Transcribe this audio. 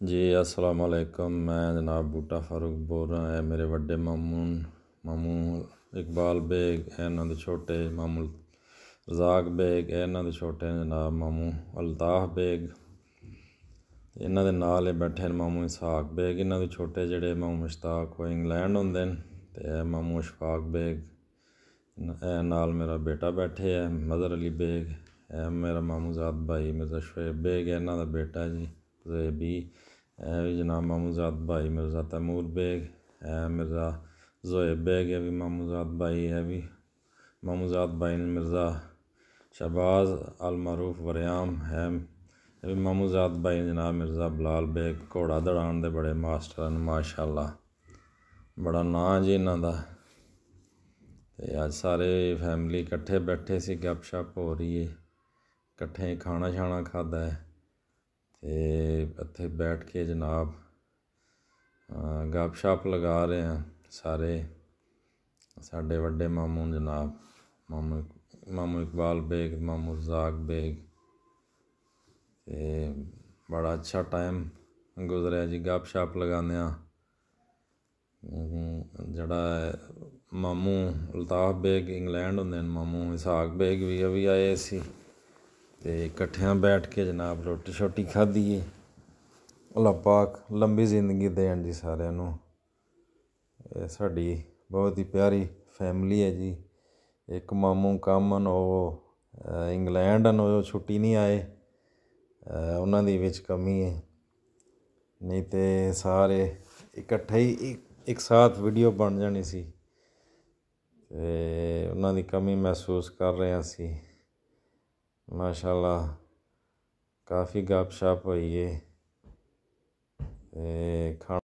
جی السلام علیکم، میں جناب بوٹا فاروق بول رہا ہے۔ میرے وڈے ماموں اقبال بیگ انہاں دے چھوٹے ماموں رزاق بیگ انہاں دے چھوٹے جناب ماموں الطاف بیگ، انہاں دے نال بیٹھے ماموں اسحاق بیگ، انہاں دے چھوٹے جڑے ماموں مشتاق وہ انگلینڈ ہوندے تے ماموں اشفاق بیگ، نال میرا بیٹا بیٹھے ہے مظہر علی بیگ، میرا ماموں زاد بھائی مرزا شعیب بیگ انہاں دا بیٹا جی زیبی، بھی جناب ماموں زاد بھائی مرزا تیمور بیگ، مرزا زہیب بیگ ہے بھی ماموں زاد بھائی ہے بھی ماموں زاد بھائی مرزا شہباز المعروف وریام ہے بھی ماموں زاد بھائی جناب مرزا بلال بیگ گھوڑا دوڑان دے بڑے ماسٹر ہیں ماشاء اللہ، بڑا ناں جی انہاں دا۔ تے اج سارے فیملی کٹھے بیٹھے سی، گپ شپ ہو رہی ہے، کٹھے کھانا شانا کھادا ہے تے اتھے بیٹھ کے جناب گپ شپ لگا رہے ہیں سارے ساڈے وڈے ماموں جناب ماموں اقبال بیگ ماموں رزاق بیگ، تے بڑا اچھا ٹائم گزریا جی گپ شپ لگاندیاں۔ جڑا ماموں الطاف بیگ انگلینڈ ہوندے ماموں اسحاق بیگ بھی ابھی آئے سی تے کٹھیاں بیٹھ کے جناب روٹی شوٹی کھادی ہے۔ اللہ پاک لمبی زندگی دین جی سارے نوں۔ ساڈی بہت ہی پیاری فیملی ہے جی۔ ایک ماموں کامن وہ انگلینڈ وہ چھٹی نہیں آئے، انہاں دی وچ کمی ہے، نہیں تے سارے اکٹھے ہی ایک ساتھ ویڈیو بن جانی سی تے انہاں دی کمی محسوس کر رہے ہیں سی۔ ماشاء اللہ کافی گپ شپ ہوئی ہے۔ کھانا